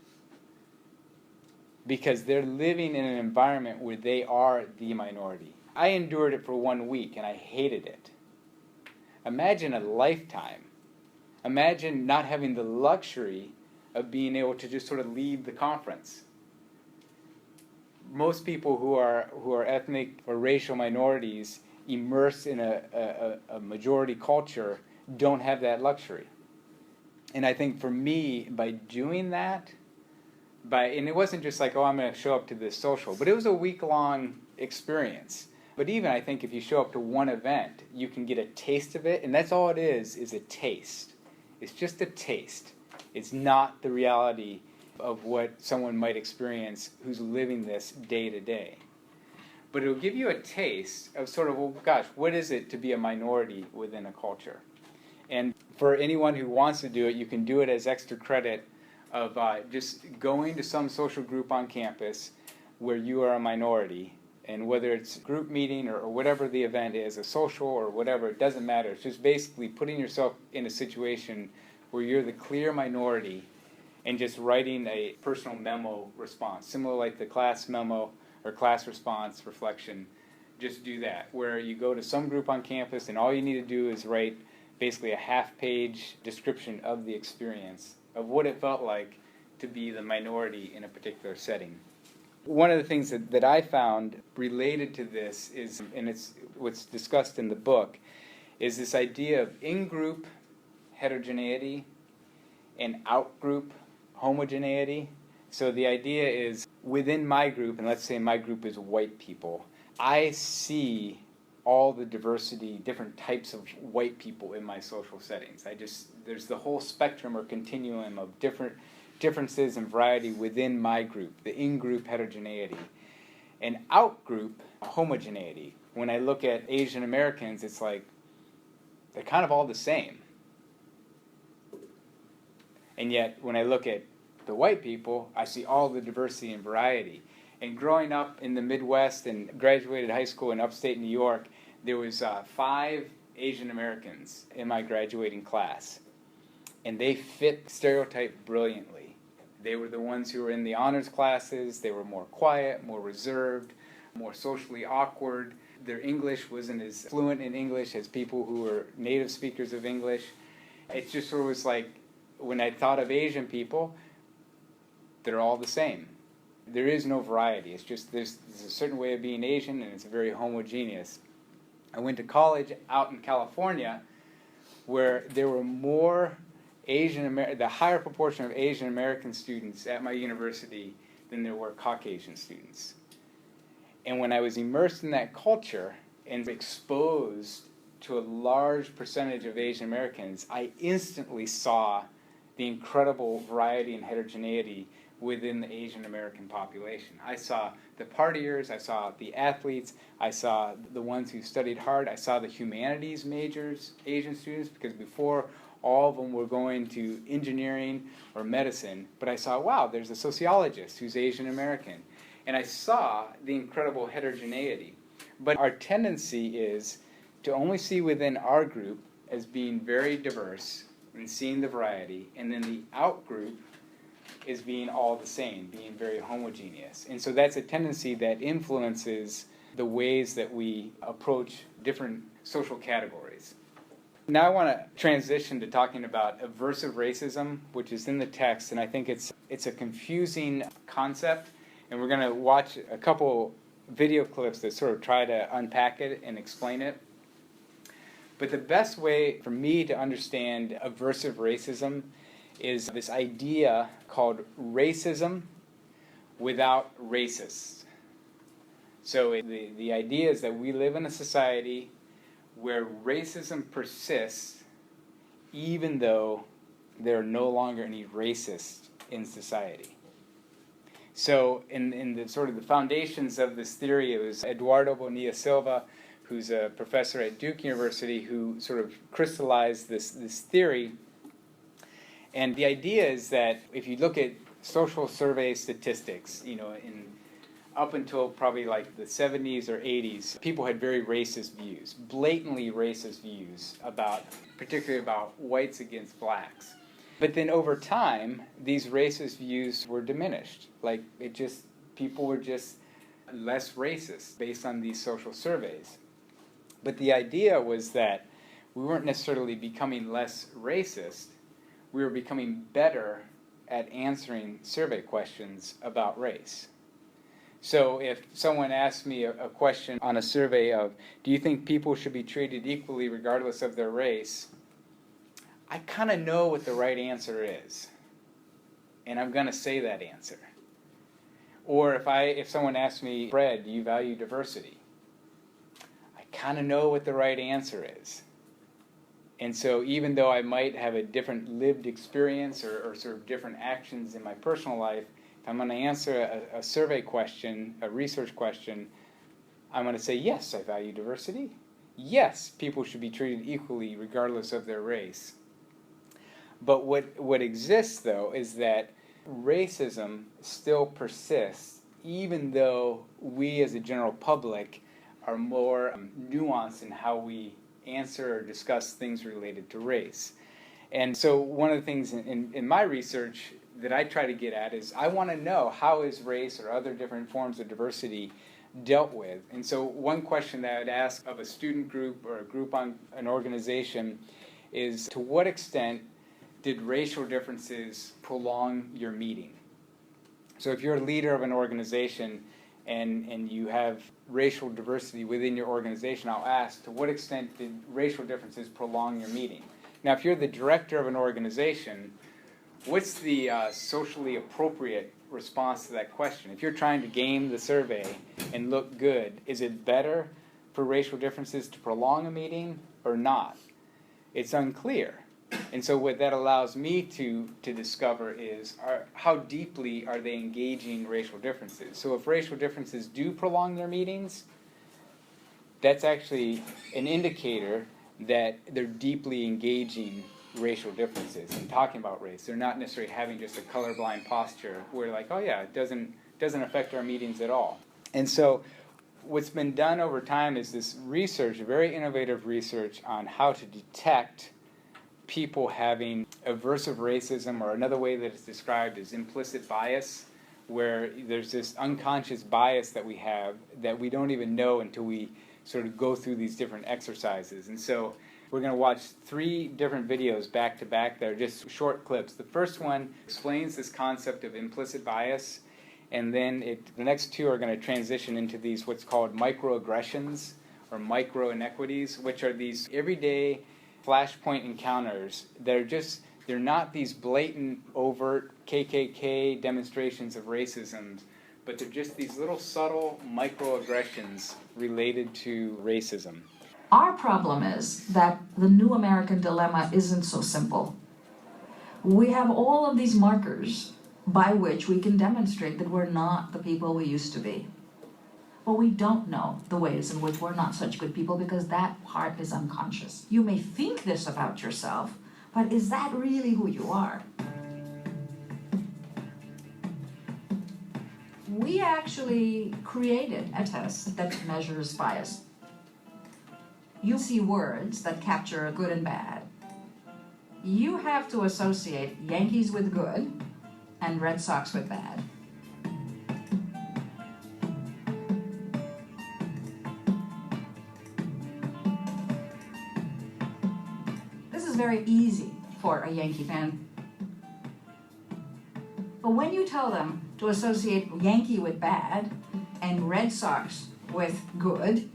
because they're living in an environment where they are the minority. I endured it for 1 week and I hated it. Imagine a lifetime. Imagine not having the luxury of being able to just sort of leave the conference. Most people who are ethnic or racial minorities immersed in a majority culture don't have that luxury. And I think for me, by doing that, and it wasn't just like, oh, I'm going to show up to this social, but it was a week-long experience. But even I think if you show up to one event, you can get a taste of it, and that's all it is a taste. It's just a taste. It's not the reality of what someone might experience who's living this day to day. But it'll give you a taste of sort of, well, gosh, what is it to be a minority within a culture? And for anyone who wants to do it, you can do it as extra credit of just going to some social group on campus where you are a minority. And whether it's a group meeting or whatever the event is, a social or whatever, it doesn't matter. It's just basically putting yourself in a situation where you're the clear minority and just writing a personal memo response, similar like the class memo or class response reflection. Just do that, where you go to some group on campus and all you need to do is write basically a half-page description of the experience, of what it felt like to be the minority in a particular setting. One of the things that I found related to this is, and it's what's discussed in the book, is this idea of in-group heterogeneity and out-group homogeneity. So the idea is, within my group, and let's say my group is white people, I see all the diversity, different types of white people in my social settings. There's the whole spectrum or continuum of differences and variety within my group, the in-group heterogeneity. And out-group homogeneity. When I look at Asian Americans, it's like they're kind of all the same. And yet, when I look at the white people, I see all the diversity and variety. And growing up in the Midwest and graduated high school in upstate New York, there was 5 Asian Americans in my graduating class. And they fit stereotype brilliantly. They were the ones who were in the honors classes. They were more quiet, more reserved, more socially awkward. Their English wasn't as fluent in English as people who were native speakers of English. It just sort of was like, when I thought of Asian people, they're all the same. There is no variety. It's just there's a certain way of being Asian, and it's very homogeneous. I went to college out in California, where there were more the higher proportion of Asian American students at my university than there were Caucasian students. And when I was immersed in that culture and exposed to a large percentage of Asian Americans, I instantly saw the incredible variety and heterogeneity within the Asian American population. I saw the partiers, I saw the athletes, I saw the ones who studied hard, I saw the humanities majors, Asian students, because before all of them were going to engineering or medicine, but I saw, wow, there's a sociologist who's Asian American. And I saw the incredible heterogeneity. But our tendency is to only see within our group as being very diverse and seeing the variety, and then the out group is being all the same, being very homogeneous. And so that's a tendency that influences the ways that we approach different social categories. Now I want to transition to talking about aversive racism, which is in the text, and I think it's a confusing concept, and we're going to watch a couple video clips that sort of try to unpack it and explain it. But the best way for me to understand aversive racism is this idea called racism without racists. So the idea is that we live in a society where racism persists even though there are no longer any racists in society. So in the sort of the foundations of this theory, it was Eduardo Bonilla Silva, who's a professor at Duke University, who sort of crystallized this theory. And the idea is that if you look at social survey statistics, up until probably like the 70s or 80s, people had very racist views, blatantly racist views particularly about whites against blacks. But then over time, these racist views were diminished. People were just less racist based on these social surveys. But the idea was that we weren't necessarily becoming less racist, we were becoming better at answering survey questions about race. So if someone asked me a question on a survey of, do you think people should be treated equally regardless of their race? I kind of know what the right answer is, and I'm going to say that answer. Or if someone asks me, Fred, do you value diversity? I kind of know what the right answer is. And so even though I might have a different lived experience or sort of different actions in my personal life, if I'm going to answer a survey question, a research question, I'm going to say, yes, I value diversity. Yes, people should be treated equally regardless of their race. But what exists, though, is that racism still persists, even though we as a general public are more nuanced in how we answer or discuss things related to race. And so one of the things in my research that I try to get at is I want to know, how is race or other different forms of diversity dealt with? And so one question that I would ask of a student group or a group on an organization is, to what extent did racial differences prolong your meeting? So if you're a leader of an organization and you have racial diversity within your organization, I'll ask, to what extent did racial differences prolong your meeting? Now, if you're the director of an organization, what's the socially appropriate response to that question? If you're trying to game the survey and look good, is it better for racial differences to prolong a meeting or not? It's unclear. And so what that allows me to discover is, how deeply are they engaging racial differences? So if racial differences do prolong their meetings, that's actually an indicator that they're deeply engaging racial differences and talking about race. They're not necessarily having just a colorblind posture where like, oh yeah, it doesn't affect our meetings at all. And so what's been done over time is this research, very innovative research on how to detect people having aversive racism, or another way that it's described is implicit bias, where there's this unconscious bias that we have that we don't even know until we sort of go through these different exercises. And so we're going to watch 3 different videos back to back that are just short clips. The first one explains this concept of implicit bias, and then the next 2 are going to transition into these what's called microaggressions or micro-inequities, which are these everyday flashpoint encounters that are they're not these blatant, overt KKK demonstrations of racism, but they're just these little subtle microaggressions related to racism. Our problem is that the new American dilemma isn't so simple. We have all of these markers by which we can demonstrate that we're not the people we used to be. But we don't know the ways in which we're not such good people, because that part is unconscious. You may think this about yourself, but is that really who you are? We actually created a test that measures bias. You see words that capture good and bad. You have to associate Yankees with good and Red Sox with bad. very easy for a Yankee fan. But when you tell them to associate Yankee with bad and Red Sox with good,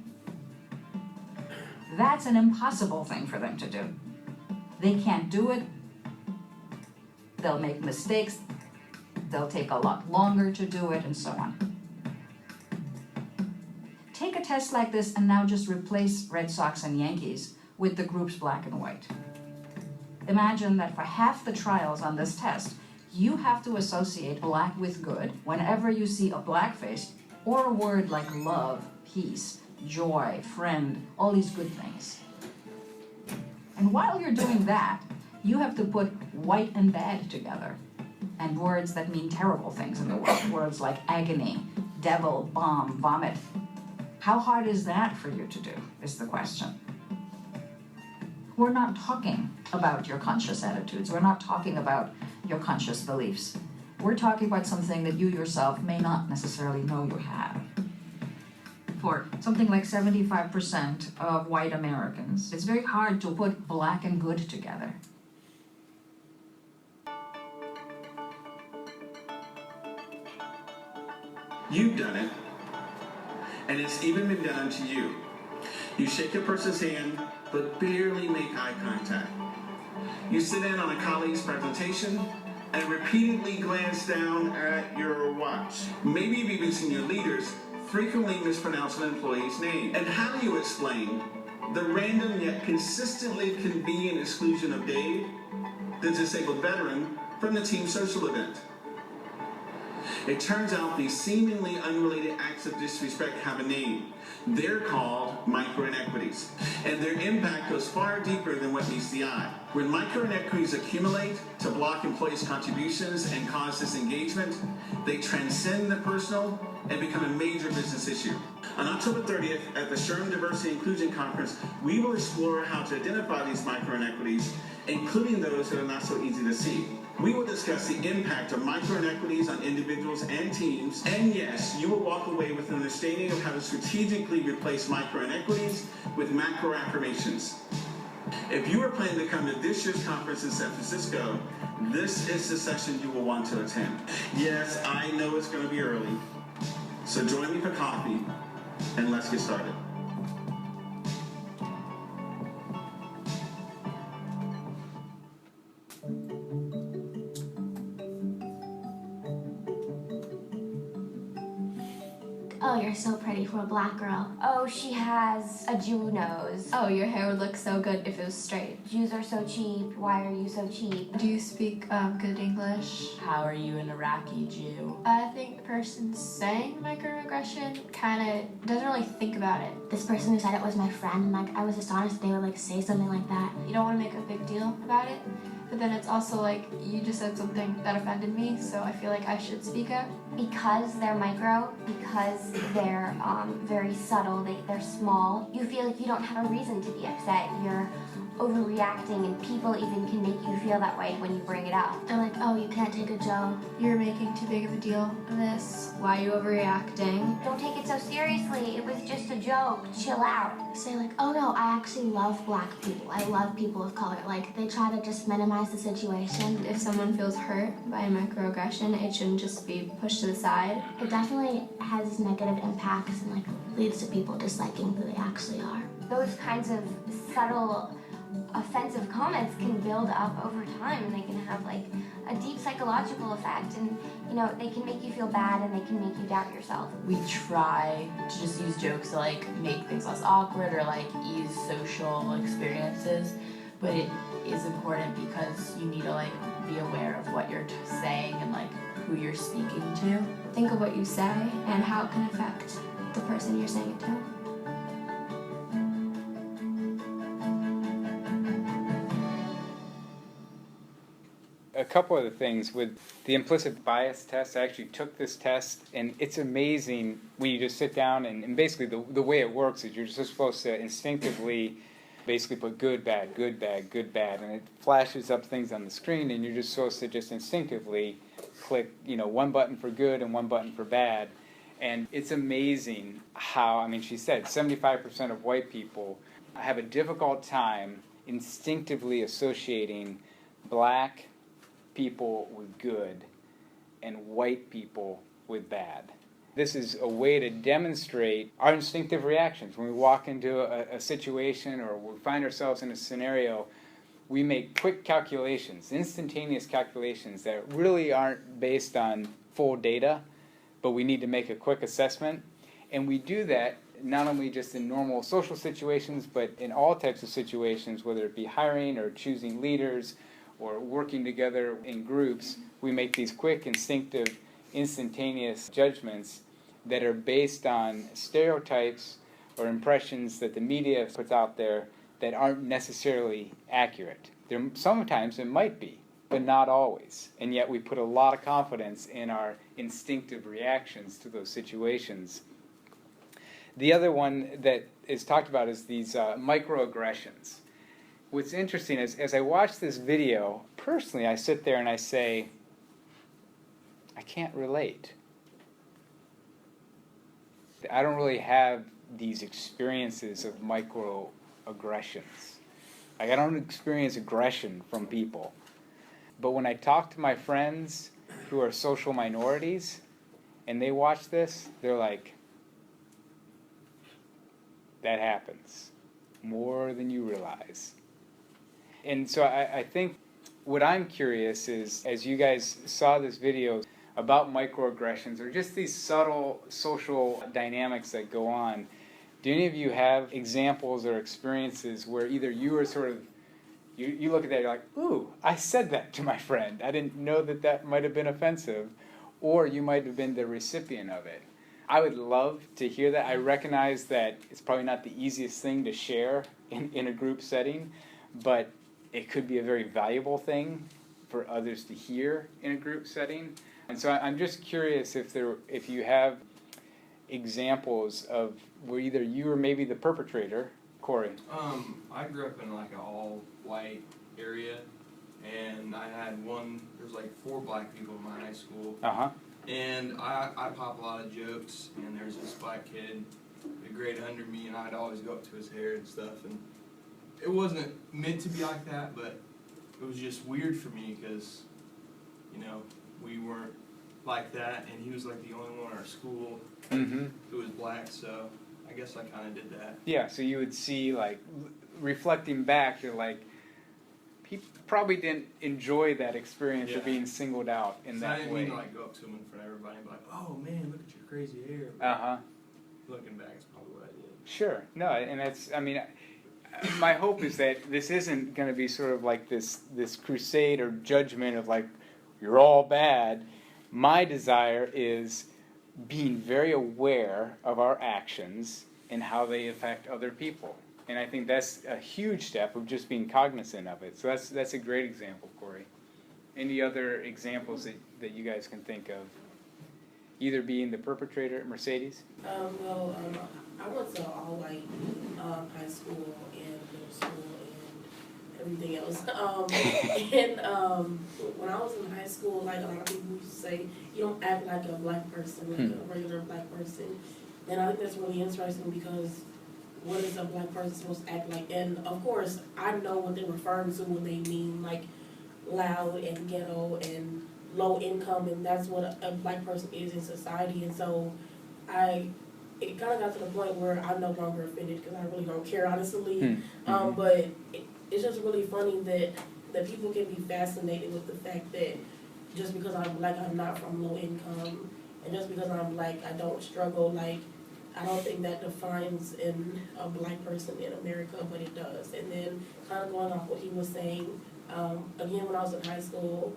that's an impossible thing for them to do. They can't do it. They'll make mistakes. They'll take a lot longer to do it, and so on. Take a test like this and now just replace Red Sox and Yankees with the groups black and white. Imagine that for half the trials on this test, you have to associate black with good whenever you see a black face or a word like love, peace, joy, friend, all these good things. And while you're doing that, you have to put white and bad together, and words that mean terrible things in the world, words like agony, devil, bomb, vomit. How hard is that for you to do, is the question. We're not talking about your conscious attitudes. We're not talking about your conscious beliefs. We're talking about something that you yourself may not necessarily know you have. For something like 75% of white Americans, it's very hard to put black and good together. You've done it, and it's even been done to you. You shake a person's hand, but barely make eye contact. You sit in on a colleague's presentation and repeatedly glance down at your watch. Maybe you've even seen your leaders frequently mispronounce an employee's name. And how do you explain the random yet consistently convenient exclusion of Dave, the disabled veteran, from the team social event? It turns out these seemingly unrelated acts of disrespect have a name. They're called micro-inequities, and their impact goes far deeper than what meets the eye. When micro-inequities accumulate to block employees' contributions and cause disengagement, they transcend the personal and become a major business issue. On October 30th, at the SHRM Diversity Inclusion Conference, we will explore how to identify these micro-inequities, including those that are not so easy to see. We will discuss the impact of micro-inequities on individuals and teams, and yes, you will walk away with an understanding of how to strategically replace micro-inequities with macro-affirmations. If you are planning to come to this year's conference in San Francisco, this is the session you will want to attend. Yes, I know it's going to be early, so join me for coffee, and let's get started. Oh, you're so pretty for a black girl. Oh, she has a Jew nose. Oh, your hair would look so good if it was straight. Jews are so cheap. Why are you so cheap? Do you speak good English? How are you an Iraqi Jew? I think the person saying microaggression kind of doesn't really think about it. This person who said it was my friend, like, I was astonished they would, like, say something like that. You don't want to make a big deal about it, but then it's also like, you just said something that offended me, so I feel like I should speak up. Because they're micro, because they're very subtle, they're small, you feel like you don't have a reason to be upset. You're overreacting, and people even can make you feel that way when you bring it up. They're like, oh, you can't take a joke. You're making too big of a deal of this. Why are you overreacting? Don't take it so seriously. It was just a joke. Chill out. Say like, oh no, I actually love black people. I love people of color. Like, they try to just minimize the situation. If someone feels hurt by a microaggression, it shouldn't just be pushed to the side. It definitely has negative impacts and like leads to people disliking who they actually are. Those kinds of subtle offensive comments can build up over time, and they can have like a deep psychological effect, and you know, they can make you feel bad and they can make you doubt yourself. We try to just use jokes to like make things less awkward or like ease social experiences, but it is important because you need to like be aware of what you're saying and like who you're speaking to. Think of what you say and how it can affect the person you're saying it to. A couple of the things with the implicit bias test, I actually took this test, and it's amazing when you just sit down and basically the way it works is you're just supposed to instinctively basically put good, bad, good, bad, good, bad, and it flashes up things on the screen, and you're just supposed to just instinctively click, you know, one button for good and one button for bad. And it's amazing how, I mean, she said 75% of white people have a difficult time instinctively associating black people with good and white people with bad. This is a way to demonstrate our instinctive reactions. When we walk into a situation or we find ourselves in a scenario, we make quick calculations, instantaneous calculations that really aren't based on full data, but we need to make a quick assessment. And we do that not only just in normal social situations, but in all types of situations, whether it be hiring or choosing leaders or working together in groups. We make these quick, instinctive, instantaneous judgments that are based on stereotypes or impressions that the media puts out there that aren't necessarily accurate. Sometimes it might be, but not always. And yet we put a lot of confidence in our instinctive reactions to those situations. The other one that is talked about is these microaggressions. What's interesting is, as I watch this video, personally I sit there and I say, I can't relate. I don't really have these experiences of microaggressions. Like, I don't experience aggression from people. But when I talk to my friends who are social minorities and they watch this, they're like, that happens more than you realize. And so I think what I'm curious is, as you guys saw this video about microaggressions or just these subtle social dynamics that go on, do any of you have examples or experiences where either you were sort of, you look at that, you're like, ooh, I said that to my friend. I didn't know that might have been offensive, or you might have been the recipient of it. I would love to hear that. I recognize that it's probably not the easiest thing to share in a group setting, but it could be a very valuable thing for others to hear in a group setting. And so I'm just curious if you have examples of where either you or maybe the perpetrator. Corey. I grew up in like an all-white area, and I had there was like 4 black people in my high school. Uh-huh. And I pop a lot of jokes, and there's this black kid, a grade under me, and I'd always go up to his hair and stuff, and it wasn't meant to be like that, but it was just weird for me because, we weren't like that, and he was like the only one in our school who was black, so I guess I kind of did that. Yeah, so you would see, like, reflecting back, you're like, he probably didn't enjoy that experience of being singled out in that way. I didn't mean to like go up to him in front of everybody and be like, oh man, look at your crazy hair. Uh-huh. Looking back, it's probably what I did. Sure. No, and that's, my hope is that this isn't going to be sort of like this crusade or judgment of like, you're all bad. My desire is being very aware of our actions and how they affect other people. And I think that's a huge step of just being cognizant of it. So that's a great example, Corey. Any other examples that you guys can think of? Either being the perpetrator, Mercedes? I went to all-white high school and middle school and everything else. When I was in high school, like a lot of people used to say, you don't act like a black person, like a regular black person. And I think that's really interesting because what is a black person supposed to act like? And of course, I know what they're referring to when they mean like loud and ghetto and low income, and that's what a black person is in society. And so it kind of got to the point where I'm no longer offended because I really don't care, honestly. But it's just really funny that people can be fascinated with the fact that just because I'm black, I'm not from low income, and just because I'm black, I don't struggle. Like, I don't think that defines in a black person in America, but it does. And then kind of going off what he was saying, again, when I was in high school,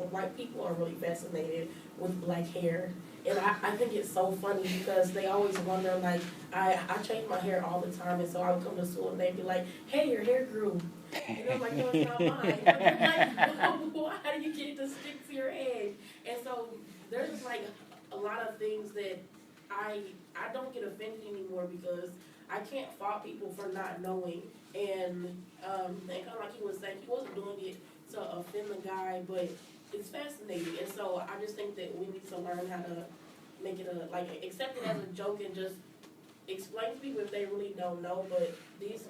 white people are really fascinated with black hair. And I think it's so funny because they always wonder, like, I change my hair all the time, and so I would come to school and they'd be like, hey, your hair grew. And I'm like, no, it's not mine. Like, why do you get to stick to your head? And so there's just like a lot of things that I don't get offended anymore because I can't fault people for not knowing. And kind of like he was saying, he wasn't doing it to offend the guy, but it's fascinating. And so I just think that we need to learn how to make it accept it as a joke and just explain to people if they really don't know. But these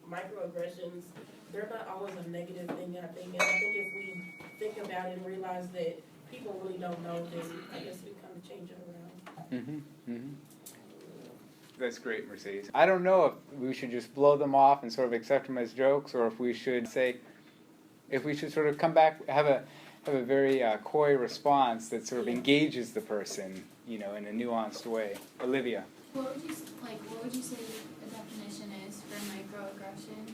microaggressions, they're not always a negative thing, I think. And I think if we think about it and realize that people really don't know, then I guess we kind of change it around. That's great, Mercedes. I don't know if we should just blow them off and sort of accept them as jokes, or if we should say, if we should sort of come back, have a very coy response that sort of engages the person, in a nuanced way. Olivia. What would you say the definition is for microaggression?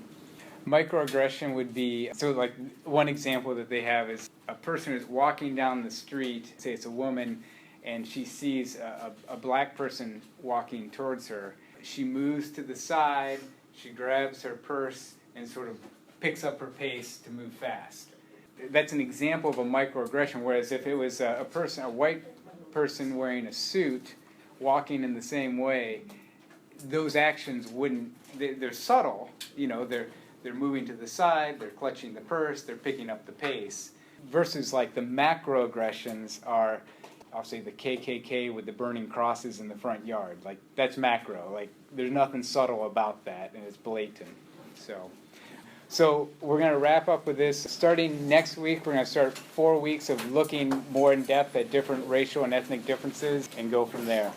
Microaggression would be, so like one example that they have is a person is walking down the street, say it's a woman, and she sees a black person walking towards her. She moves to the side, she grabs her purse, and sort of picks up her pace to move fast. That's an example of a microaggression, whereas if it was a white person wearing a suit, walking in the same way, those actions wouldn't, they're subtle, they're moving to the side, they're clutching the purse, they're picking up the pace, versus like the macroaggressions are, I'll say the KKK with the burning crosses in the front yard. Like, that's macro. Like, there's nothing subtle about that, and it's blatant. So we're going to wrap up with this. Starting next week, we're going to start 4 weeks of looking more in depth at different racial and ethnic differences and go from there.